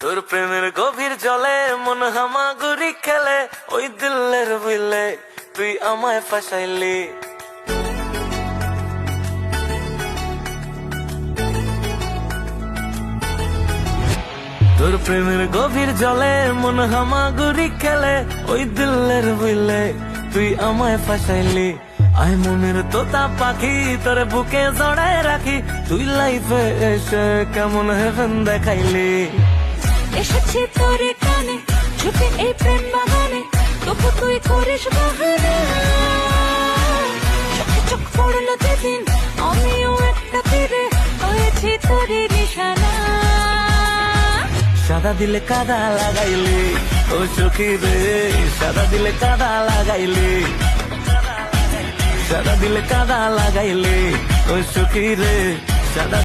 তোর প্রেমের গভীর জলে মন হামাগুড়ি খেলে, ওই দিলের বইলে তুই আমায় ফাঁসাইলি। তোর প্রেমের গভীর জলে মন হামাগুড়ি খেলে, ওই দিলের বইলে তুই আমায় ফাঁসাইলি। আই মনের তোতা পাখি তোর বুকে জড়ায় রাখি, তুই লাইফে এসে কেমন হেভেন দেখাইলি। এসেছি তোর কানে ঝুঁকে এই প্রেম বাগানে, তবু তুই করিস বাহানা। চোখে চোখ পড়লো যেদিন আমিও একটা তীরে হয়েছি তোর নিশানা। সাদা দিলে কাদা লাগাইলি ও সখী রে, সাদা দিলে কাদা লাগাইলি, সাদা দিলে কাদা লাগাইলি ও সখী রে, সাদা